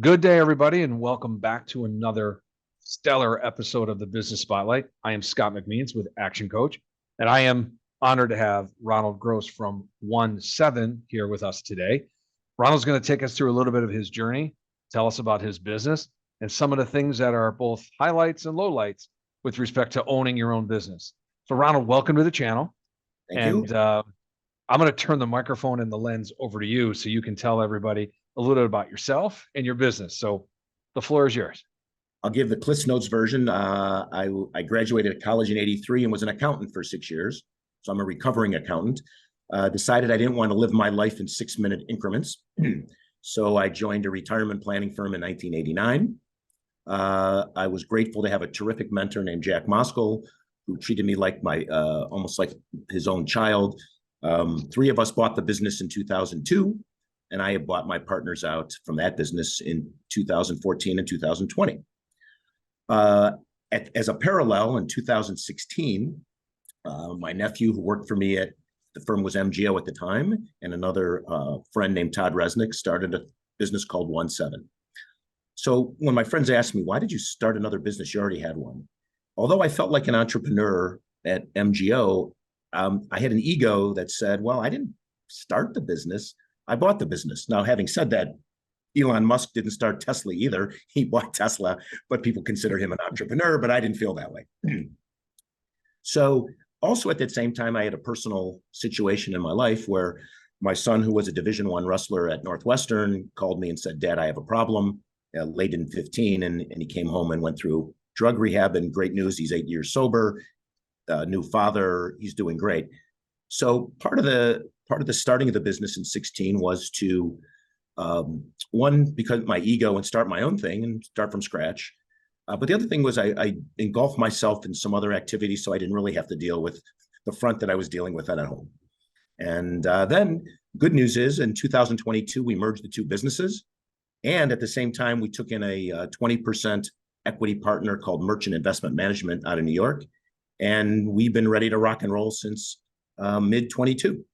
Good day, everybody, and welcome back to another stellar episode of the Business Spotlight. I am Scott McMeans with Action Coach, and I am honored to have Ronald Gross from OneSeven here with us today. Ronald's going to take us through a little bit of his journey, tell us about his business, and some of the things that are both highlights and lowlights with respect to owning your own business. So, Ronald, welcome to the channel. Thank you. I'm going to turn the microphone and the lens over to you so you can tell everybody a little bit about yourself and your business. So the floor is yours. I'll give the Cliff's Notes version. I graduated college in '83 and was an accountant for 6 years. So I'm a recovering accountant. Decided I didn't want to live my life in 6-minute increments. So I joined a retirement planning firm in 1989. I was grateful to have a terrific mentor named Jack Moskal, who treated me like my almost like his own child. 3 of us bought the business in 2002, and I had bought my partners out from that business in 2014 and 2020. As a parallel, in 2016, my nephew, who worked for me at the firm was MGO at the time, and another friend named Todd Resnick started a business called OneSeven. So when my friends asked me, why did you start another business? You already had one. Although I felt like an entrepreneur at MGO, I had an ego that said, well, I didn't start the business. I bought the business. Now, having said that, Elon Musk didn't start Tesla either. He bought Tesla, but people consider him an entrepreneur, but I didn't feel that way. So also at that same time, I had a personal situation in my life where my son, who was a Division I wrestler at Northwestern, called me and said, Dad, I have a problem, late in 15. And he came home and went through drug rehab, and great news, he's 8 years sober, new father, he's doing great. So part of the starting of the business in 16 was to, one, because my ego and start my own thing and start from scratch. But the other thing was I engulfed myself in some other activities, so I didn't really have to deal with the front that I was dealing with at home. And then good news is in 2022, we merged the 2 businesses. And at the same time, we took in a 20% equity partner called Merchant Investment Management out of New York. And we've been ready to rock and roll since mid 22.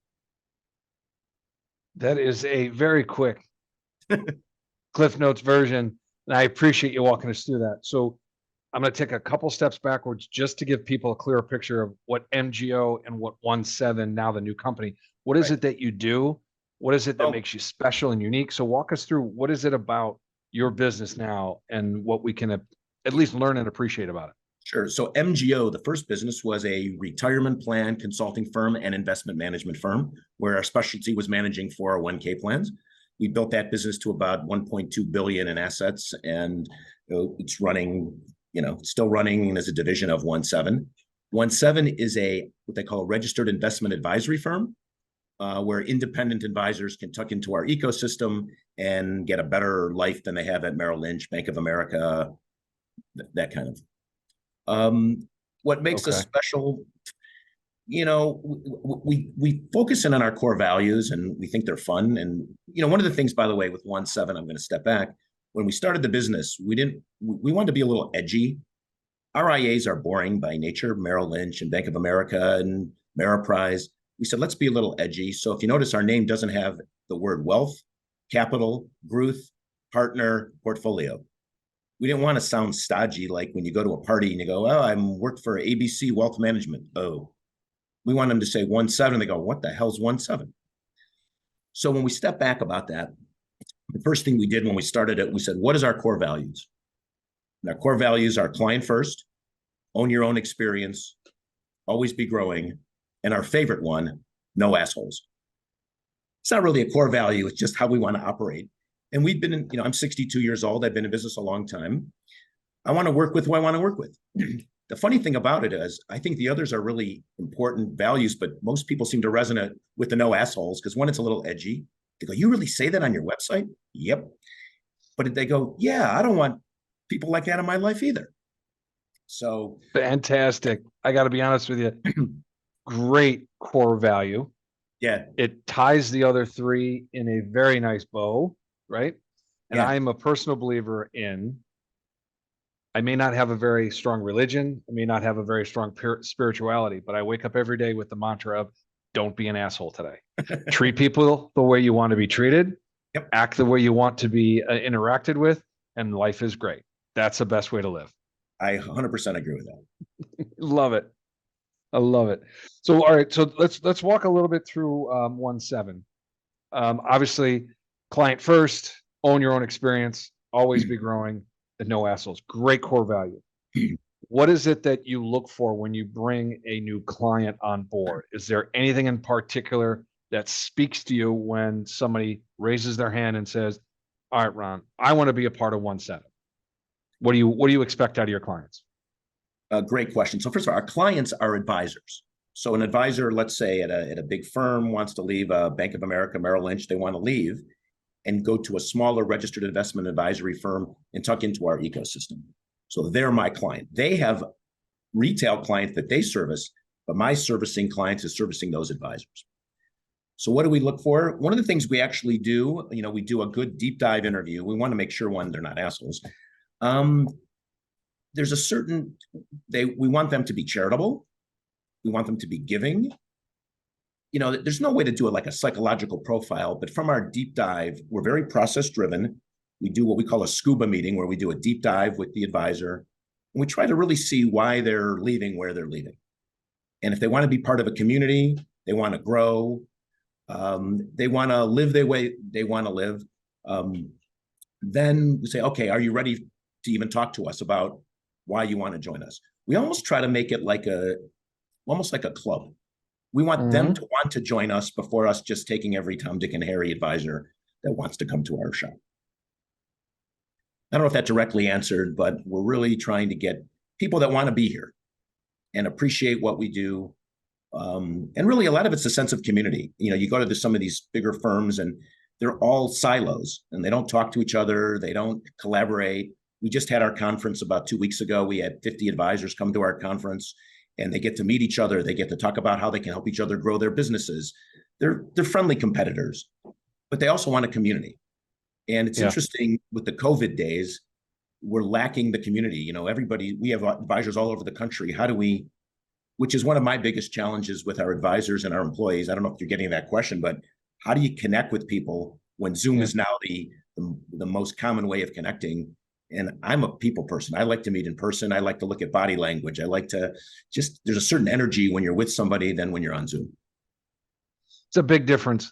That is a very quick Cliff Notes version, and I appreciate you walking us through that. So I'm going to take a couple steps backwards just to give people a clearer picture of what MGO and what OneSeven, now the new company, what is it that you do? What is it that makes you special and unique? So walk us through, what is it about your business now and what we can at least learn and appreciate about it? Sure. So MGO, the first business, was a retirement plan consulting firm and investment management firm where our specialty was managing 401k plans. We built that business to about 1.2 billion in assets, and it's running, still running as a division of OneSeven. OneSeven is what they call a registered investment advisory firm, where independent advisors can tuck into our ecosystem and get a better life than they have at Merrill Lynch, Bank of America, that kind of. What makes us special, we focus in on our core values and we think they're fun. And, one of the things, by the way, with OneSeven, I'm going to step back. When we started the business, we wanted to be a little edgy. RIAs are boring by nature, Merrill Lynch and Bank of America and Ameriprise. We said, let's be a little edgy. So if you notice, our name doesn't have the word wealth, capital, growth, partner, portfolio. We didn't want to sound stodgy, like when you go to a party and you go, oh, I'm worked for ABC Wealth Management. Oh, we want them to say OneSeven. They go, what the hell's OneSeven? So when we step back about that, the first thing we did when we started it, we said, what is our core values? And our core values are client first, own your own experience, always be growing, and our favorite one, no assholes. It's not really a core value. It's just how we want to operate. And we've been in, I'm 62 years old. I've been in business a long time. I want to work with who I want to work with. The funny thing about it is, I think the others are really important values, but most people seem to resonate with the no assholes because one, it's a little edgy. They go, you really say that on your website? Yep. But they go, yeah, I don't want people like that in my life either. So fantastic. I got to be honest with you. Great core value. Yeah. It ties the other 3 in a very nice bow. Right. And I am a personal believer in, I may not have a very strong religion. I may not have a very strong spirituality, but I wake up every day with the mantra of don't be an asshole today. Treat people the way you want to be treated. Yep. act the way you want to be interacted with, and life is great. That's the best way to live. I 100% agree with that. Love it. I love it. So, all right. So let's walk a little bit through OneSeven. Obviously, client first, own your own experience, always be growing, and no assholes. Great core value. What is it that you look for when you bring a new client on board? Is there anything in particular that speaks to you when somebody raises their hand and says, "All right, Ron, I want to be a part of OneSeven"? What do you expect out of your clients? Great question. So first of all, our clients are advisors. So an advisor, let's say at a big firm, wants to leave Bank of America, Merrill Lynch, they want to leave and go to a smaller registered investment advisory firm and tuck into our ecosystem. So they're my client. They have retail clients that they service, but my servicing clients is servicing those advisors. So what do we look for? One of the things we actually do, we do a good deep dive interview. We want to make sure, one, they're not assholes. There's a certain, we want them to be charitable. We want them to be giving. There's no way to do it like a psychological profile, but from our deep dive, we're very process driven. We do what we call a scuba meeting, where we do a deep dive with the advisor. And we try to really see why they're leaving, where they're leaving. And if they want to be part of a community, they want to grow, they want to live the way they want to live, then we say, okay, are you ready to even talk to us about why you want to join us? We almost try to make it almost like a club. We want them to want to join us before us just taking every Tom, Dick, and Harry advisor that wants to come to our shop. I don't know if that directly answered, but we're really trying to get people that want to be here and appreciate what we do. And really, a lot of it's a sense of community. You go to some of these bigger firms and they're all silos and they don't talk to each other. They don't collaborate. We just had our conference about 2 weeks ago. We had 50 advisors come to our conference and they get to meet each other. They get to talk about how they can help each other grow their businesses. They're friendly competitors, but they also want a community. And it's interesting with the COVID days, we're lacking the community. We have advisors all over the country. How do we, which is one of my biggest challenges with our advisors and our employees. I don't know if you're getting that question, but how do you connect with people when Zoom is now the most common way of connecting? And I'm a people person. I like to meet in person. I like to look at body language. I like to there's a certain energy when you're with somebody than when you're on Zoom. It's a big difference.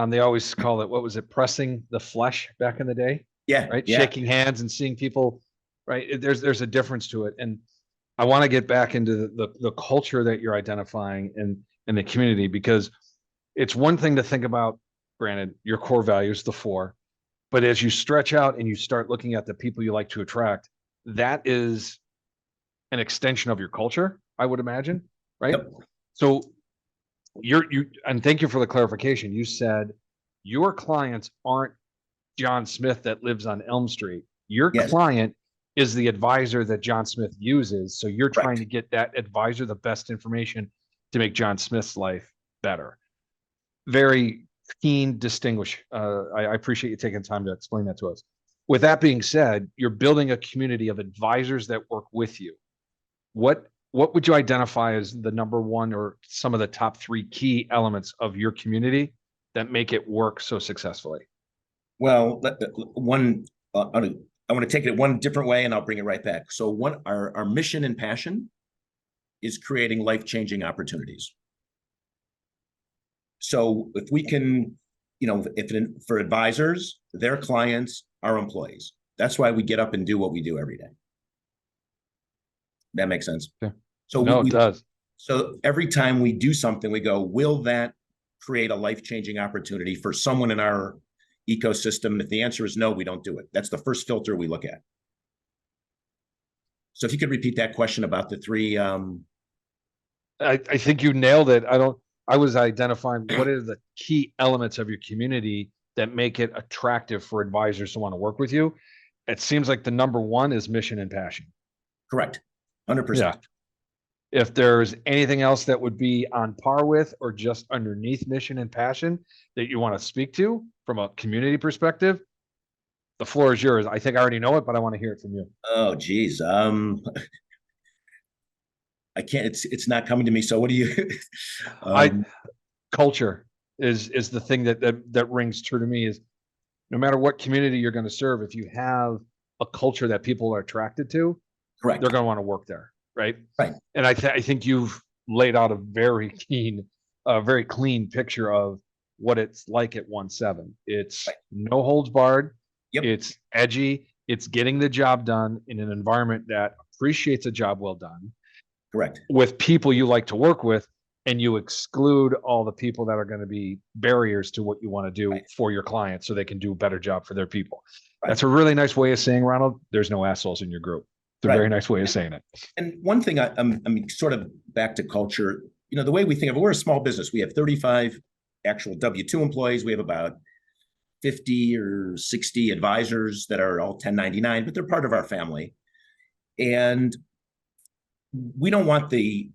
They always call it, what was it, pressing the flesh back in the day? Yeah. Right. Yeah. Shaking hands and seeing people. Right. There's a difference to it. And I want to get back into the culture that you're identifying in the community, because it's one thing to think about, granted, your core values, the four, but as you stretch out and you start looking at the people you like to attract, that is an extension of your culture, I would imagine. Right. Yep. So and thank you for the clarification. You said your clients aren't John Smith that lives on Elm Street. Your client is the advisor that John Smith uses. So you're trying to get that advisor the best information to make John Smith's life better. Very keen, distinguished. I appreciate you taking time to explain that to us. With that being said, you're building a community of advisors that work with you. What would you identify as the number one or some of the top three key elements of your community that make it work so successfully? Well, I want to take it one different way and I'll bring it right back. So our mission and passion is creating life-changing opportunities. So if we can, for advisors, their clients, our employees, that's why we get up and do what we do every day. That makes sense. Yeah. So it does. So every time we do something, we go, will that create a life-changing opportunity for someone in our ecosystem? If the answer is no, we don't do it. That's the first filter we look at. So if you could repeat that question about the three. I think you nailed it. I was identifying what are the key elements of your community that make it attractive for advisors to want to work with you. It seems like the number one is mission and passion. Correct. 100%. Yeah. If there's anything else that would be on par with or just underneath mission and passion that you want to speak to from a community perspective, the floor is yours. I think I already know it, but I want to hear it from you. Oh, geez. I can't, it's not coming to me. So what do you, Culture is the thing that rings true to me. Is no matter what community you're going to serve, if you have a culture that people are attracted to, Correct. they're going to want to work there, right? Right. And I think you've laid out a very clean picture of what it's like at OneSeven. It's Right. no holds barred. Yep. It's edgy. It's getting the job done in an environment that appreciates a job well done Correct. with people you like to work with, and you exclude all the people that are going to be barriers to what you want to do Right. for your clients so they can do a better job for their people. Right. That's a really nice way of saying, Ronald, there's no assholes in your group. It's a Right. very nice way of saying it. And one thing I'm sort of back to culture, the way we think of it, we're a small business. We have 35 actual W-2 employees. We have about 50 or 60 advisors that are all 1099, but they're part of our family. And we don't want the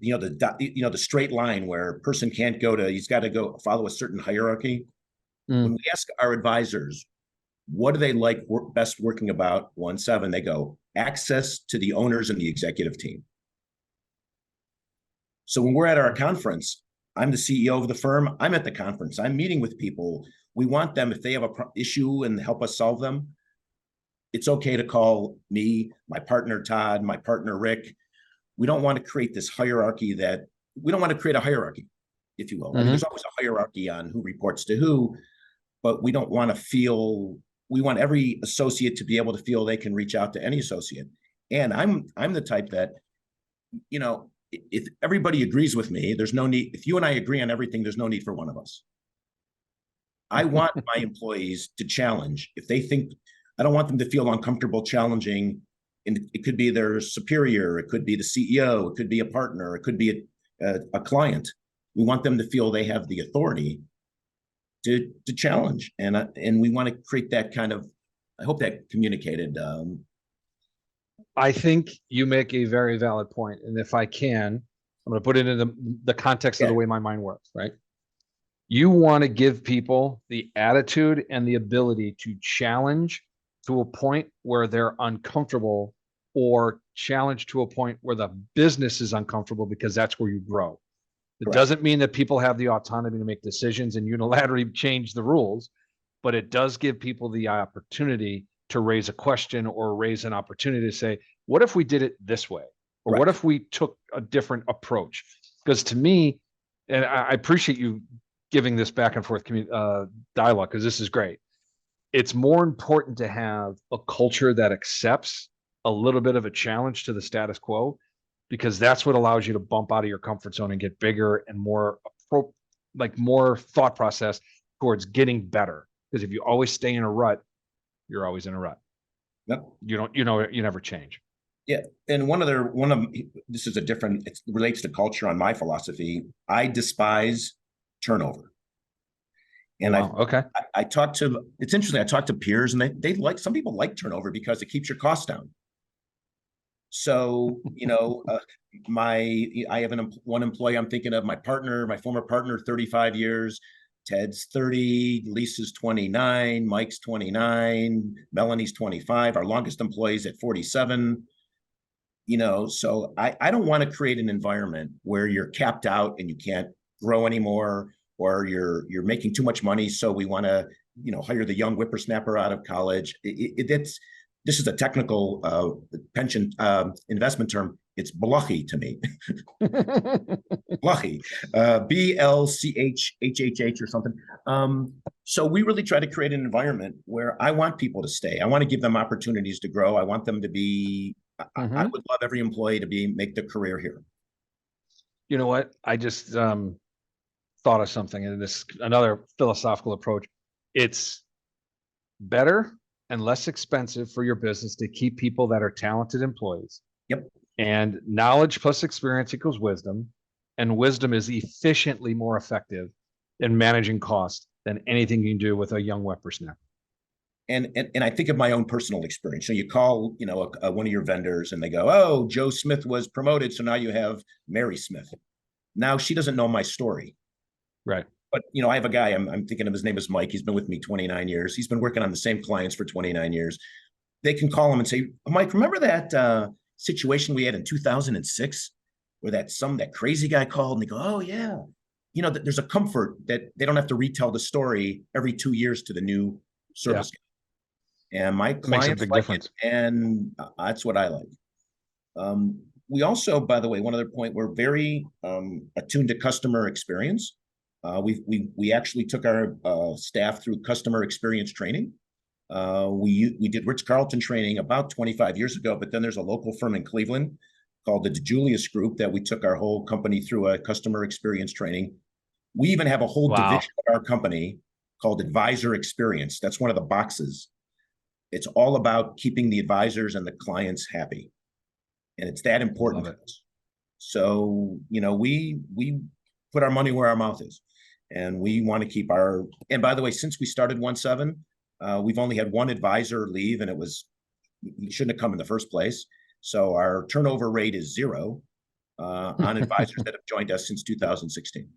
straight line where a person can't he's got to go follow a certain hierarchy. When we ask our advisors, what do they like best working about OneSeven? They go, access to the owners and the executive team. So when we're at our conference, I'm the CEO of the firm. I'm at the conference. I'm meeting with people. We want them, if they have an issue and help us solve them, it's okay to call me, my partner, Todd, my partner, Rick. We don't want to create this hierarchy we don't want to create a hierarchy, if you will. I mean, there's always a hierarchy on who reports to who, but we don't want to we want every associate to be able to feel they can reach out to any associate. And I'm the type that, if everybody agrees with me, there's no need. If you and I agree on everything, there's no need for one of us. I want my employees to challenge. If they think, I don't want them to feel uncomfortable challenging. And it could be their superior, it could be the CEO, it could be a partner, it could be a client. We want them to feel they have the authority to challenge, and we want to create that kind of. I hope that communicated. I think you make a very valid point, and if I can, I'm going to put it in the context of the way my mind works. Right? You want to give people the attitude and the ability to challenge to a point where they're uncomfortable, or challenge to a point where the business is uncomfortable, because that's where you grow. It doesn't mean that people have the autonomy to make decisions and unilaterally change the rules, but it does give people the opportunity to raise a question or raise an opportunity to say, what if we did it this way? Or what if we took a different approach? Because to me, and I appreciate you giving this back and forth dialogue, because this is great. It's more important to have a culture that accepts a little bit of a challenge to the status quo, because that's what allows you to bump out of your comfort zone and get bigger and more thought process towards getting better. Because if you always stay in a rut, you're always in a rut. Yep. You never change. Yeah. And this is it relates to culture on my philosophy. I despise turnover. And it's interesting. I talk to peers, and some people like turnover because it keeps your costs down. So, I have one employee I'm thinking of, my former partner, 35 years, Ted's 30, Lisa's 29, Mike's 29, Melanie's 25, our longest employee's at 47. So I don't want to create an environment where you're capped out and you can't grow anymore, or you're making too much money. So we want to, hire the young whippersnapper out of college. This is a technical pension investment term. It's blochy to me. Blochy, BLCHHHH or something. So we really try to create an environment where I want people to stay. I want to give them opportunities to grow. I want them to be. I would love every employee to make their career here. You know what? I just thought of something, and another philosophical approach. It's better and less expensive for your business to keep people that are talented employees. Yep. And knowledge plus experience equals wisdom, and wisdom is efficiently more effective in managing costs than anything you can do with a young whippersnapper. And I think of my own personal experience. So you call, one of your vendors, and they go, "Oh, Joe Smith was promoted, so now you have Mary Smith." Now she doesn't know my story, right? But I have a guy. I'm thinking of, his name is Mike. He's been with me 29 years. He's been working on the same clients for 29 years. They can call him and say, "Mike, remember that situation we had in 2006, where that crazy guy called?" And they go, "Oh yeah." There's a comfort that they don't have to retell the story every 2 years to the new service guy. and my It makes a clients big like it, difference. and that's what I like. We also, by the way, one other point, we're very attuned to customer experience. We actually took our staff through customer experience training. We did Ritz-Carlton training about 25 years ago, but then there's a local firm in Cleveland called the DeJulius Group that we took our whole company through a customer experience training. We even have a whole Wow. division of our company called Advisor Experience. That's one of the boxes. It's all about keeping the advisors and the clients happy. And it's that important Love to it. us. So, we put our money where our mouth is. And we want to keep our, and by the way, since we started OneSeven, we've only had one advisor leave, and he shouldn't have come in the first place. So our turnover rate is 0 on advisors that have joined us since 2016. And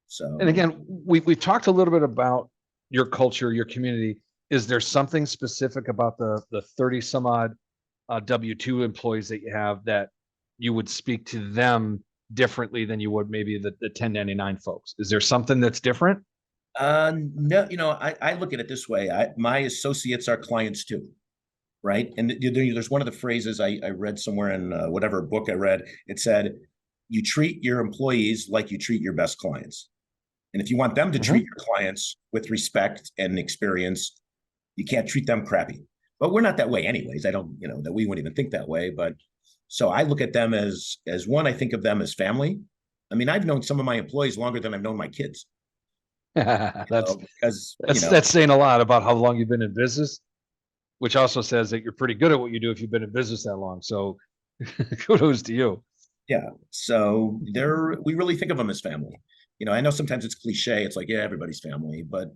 So again, we've talked a little bit about your culture, your community. Is there something specific about the 30 some odd W-2 employees that you have that you would speak to them differently than you would maybe the 1099 folks? Is there something that's different? no, I look at it this way. My associates are clients too, right? And there's one of the phrases I read somewhere in whatever book I read. It said, "You treat your employees like you treat your best clients." And if you want them to treat Mhm. your clients with respect and experience, you can't treat them crappy. But we're not that way anyways. I don't, that we wouldn't even think that way. But so I look at them as one, I think of them as family. I mean, I've known some of my employees longer than I've known my kids, That's because, that's saying a lot about how long you've been in business, which also says that you're pretty good at what you do if you've been in business that long. So kudos to you. yeah. So we really think of them as family. I know sometimes it's cliche. It's like, yeah, everybody's family, but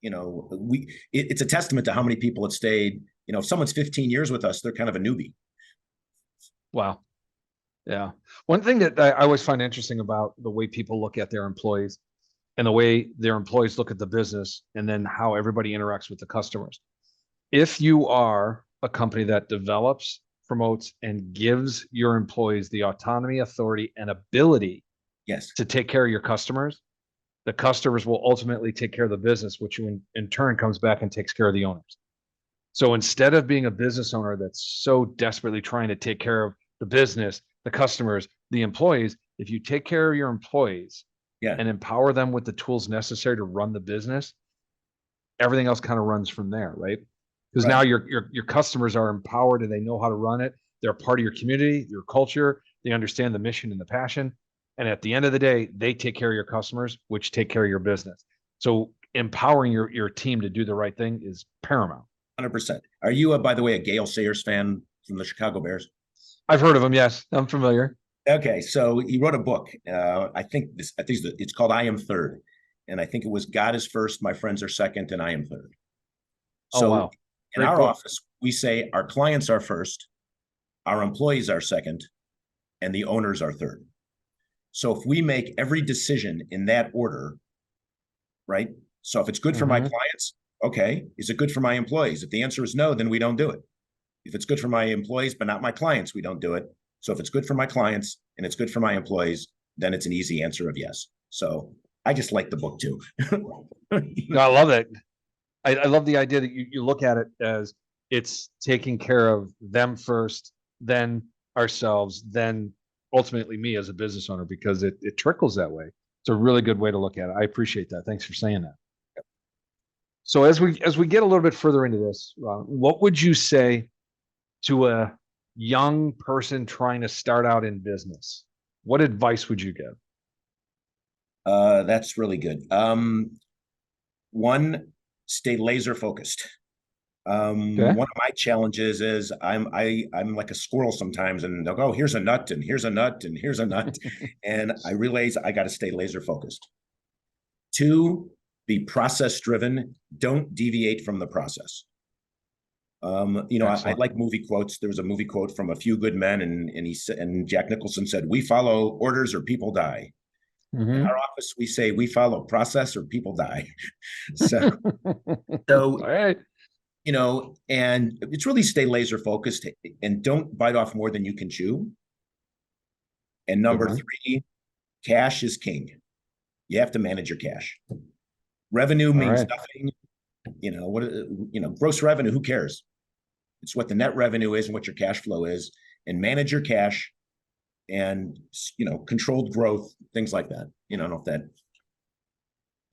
it's a testament to how many people have stayed. If someone's 15 years with us, they're kind of a newbie. Wow. Yeah. One thing that I always find interesting about the way people look at their employees and the way their employees look at the business and then how everybody interacts with the customers. If you are a company that develops, promotes, and gives your employees the autonomy, authority, and ability Yes. to take care of your customers, the customers will ultimately take care of the business, which in turn comes back and takes care of the owners. So instead of being a business owner that's so desperately trying to take care of the business, the customers, the employees, if you take care of your employees Yeah. and empower them with the tools necessary to run the business, everything else kind of runs from there, right? Because now Right. your customers are empowered and they know how to run it. They're part of your community, your culture. They understand the mission and the passion. And at the end of the day, they take care of your customers, which take care of your business. So empowering your team to do the right thing is paramount. 100%. Are you, by the way, a Gale Sayers fan from the Chicago Bears? I've heard of them. Yes, I'm familiar. Okay, so he wrote a book. I think it's called "I Am Third," and I think it was "God is first, my friends are second, and I am third." Oh, So wow. in Great our book. office, we say our clients are first, our employees are second, and the owners are third. So if we make every decision in that order, right? So if it's good for my Mm-hmm. clients, okay, is it good for my employees? If the answer is no, then we don't do it. If it's good for my employees, but not my clients, we don't do it. So if it's good for my clients and it's good for my employees, then it's an easy answer of yes. So I just like the book too. No, I love it. I love the idea that you look at it as it's taking care of them first, then ourselves, then ultimately me as a business owner, because it trickles that way. It's a really good way to look at it. I appreciate that. Thanks for saying that. So as we get a little bit further into this, what would you say to a young person trying to start out in business? What advice would you give? That's really good. One, stay laser focused. Okay. One of my challenges is I'm like a squirrel sometimes, and they'll go, here's a nut, and here's a nut, and here's a nut, and I realize I got to stay laser focused. Two, be process driven. Don't deviate from the process. I Excellent. like movie quotes. There was a movie quote from A Few Good Men, and he said, and Jack Nicholson said, "We follow orders or people die." In our Mm-hmm. office, we say we follow process or people die. So, All so right. and it's really stay laser focused and don't bite off more than you can chew. And Good number one. three, cash is king. You have to manage your cash. Revenue All means right. nothing. Gross revenue, who cares? It's what the net revenue is and what your cash flow is, and manage your cash and, controlled growth, things like that. I don't know if that,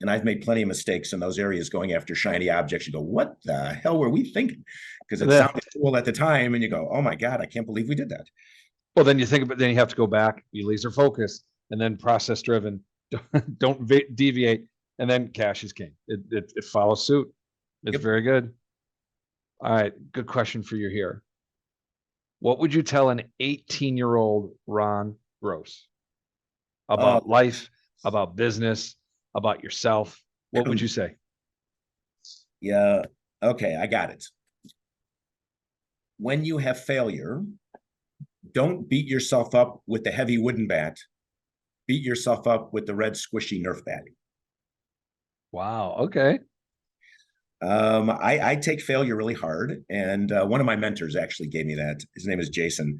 and I've made plenty of mistakes in those areas going after shiny objects. You go, what the hell were we thinking? Because it Yeah. sounded cool at the time, and you go, oh my God, I can't believe we did that. Well, then you think about, then you have to go back, be laser focused, and then process driven. Don't deviate, and then cash is king. It follows suit. It's Yep. very good. All right, good question for you here. What would you tell an 18-year-old Ron Gross about life, about business, about yourself? What would you say? Yeah. Okay, I got it. When you have failure, don't beat yourself up with the heavy wooden bat. Beat yourself up with the red squishy Nerf bat. Wow. Okay. I take failure really hard, and one of my mentors actually gave me that. His name is Jason,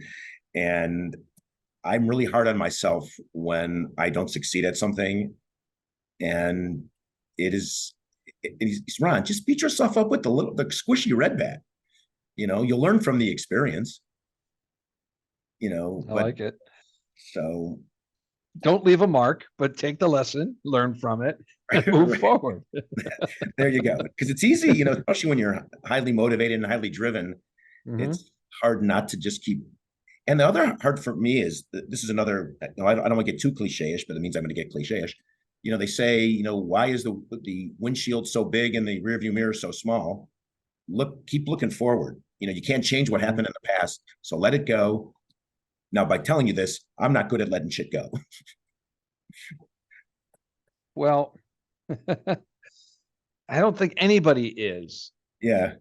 and I'm really hard on myself when I don't succeed at something. And he's Ron, just beat yourself up with the squishy red bat. You'll learn from the experience. I like it. So don't leave a mark, but take the lesson, learn from it, and move forward. There you go. Because it's easy, especially when you're highly motivated and highly driven. It's hard not to just keep. And the other hard for me is this is another. I don't want to get too cliche-ish, but it means I'm going to get cliche-ish. They say, why is the windshield so big and the rearview mirror so small? Keep looking forward. You can't change what happened in the past, so let it go. Now, by telling you this, I'm not good at letting shit go. Well, I don't think anybody is. Yeah.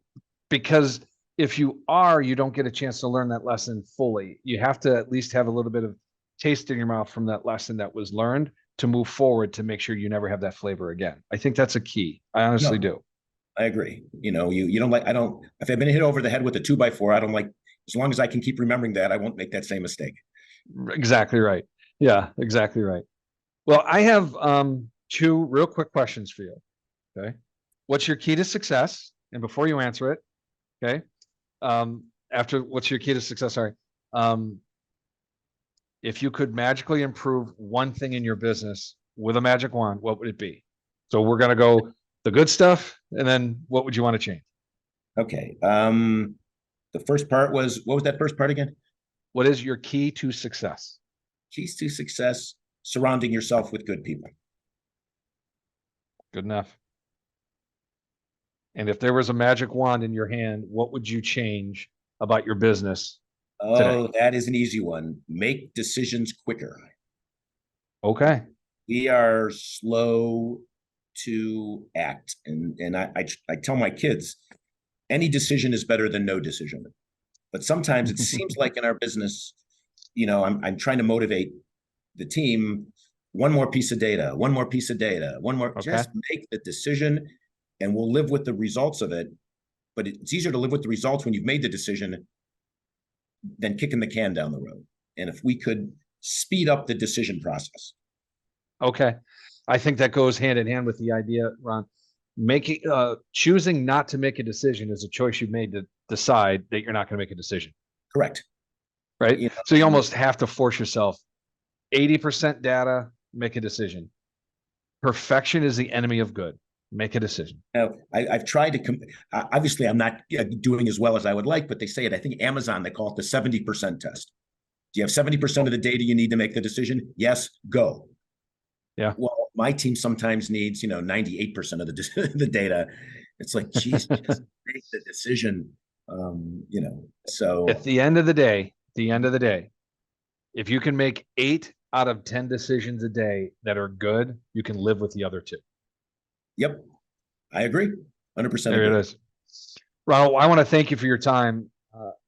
Because if you are, you don't get a chance to learn that lesson fully. You have to at least have a little bit of taste in your mouth from that lesson that was learned to move forward to make sure you never have that flavor again. I think that's a key. I honestly do. I agree. You don't like, if I've been hit over the head with a 2x4, I don't like, as long as I can keep remembering that, I won't make that same mistake. Exactly right. Yeah, exactly right. Well, I have two real quick questions for you. Okay. What's your key to success? And before you answer it, okay. After what's your key to success? Sorry. If you could magically improve one thing in your business with a magic wand, what would it be? So we're going to go the good stuff, and then what would you want to change? Okay. The first part was, what was that first part again? What is your key to success? Keys to success: surrounding yourself with good people. Good enough. And if there was a magic wand in your hand, what would you change about your business today? That is an easy one. Make decisions quicker. Okay. We are slow to act. And I tell my kids, any decision is better than no decision. But sometimes it seems like in our business, I'm trying to motivate the team. One more piece of data, just make the decision, and we'll live with the results of it. But it's easier to live with the results when you've made the decision than kicking the can down the road. And if we could speed up the decision process. Okay. I think that goes hand in hand with the idea, Ron. Choosing not to make a decision is a choice you've made to decide that you're not going to make a decision. Correct. Right. So you almost have to force yourself. 80% data, make a decision. Perfection is the enemy of good. Make a decision. Now, I've tried to, obviously I'm not doing as well as I would like, but they say it, I think Amazon, they call it the 70% test. Do you have 70% of the data you need to make the decision? Yes, go. Yeah. Well, my team sometimes needs, 98% of the data. It's like, geez, just make the decision. So at the end of the day, if you can make 8 out of 10 decisions a day that are good, you can live with the other 2. Yep. I agree. 100%. There it is. Ronald, I want to thank you for your time.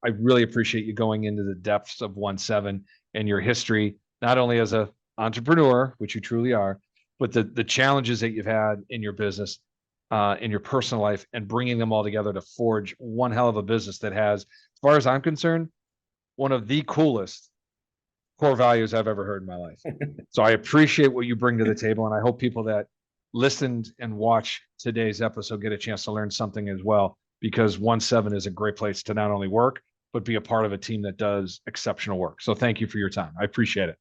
I really appreciate you going into the depths of OneSeven and your history, not only as an entrepreneur, which you truly are, but the challenges that you've had in your business, in your personal life, and bringing them all together to forge one hell of a business that has, as far as I'm concerned, one of the coolest core values I've ever heard in my life. So I appreciate what you bring to the table, and I hope people that listened and watched today's episode get a chance to learn something as well, because OneSeven is a great place to not only work, but be a part of a team that does exceptional work. So thank you for your time. I appreciate it.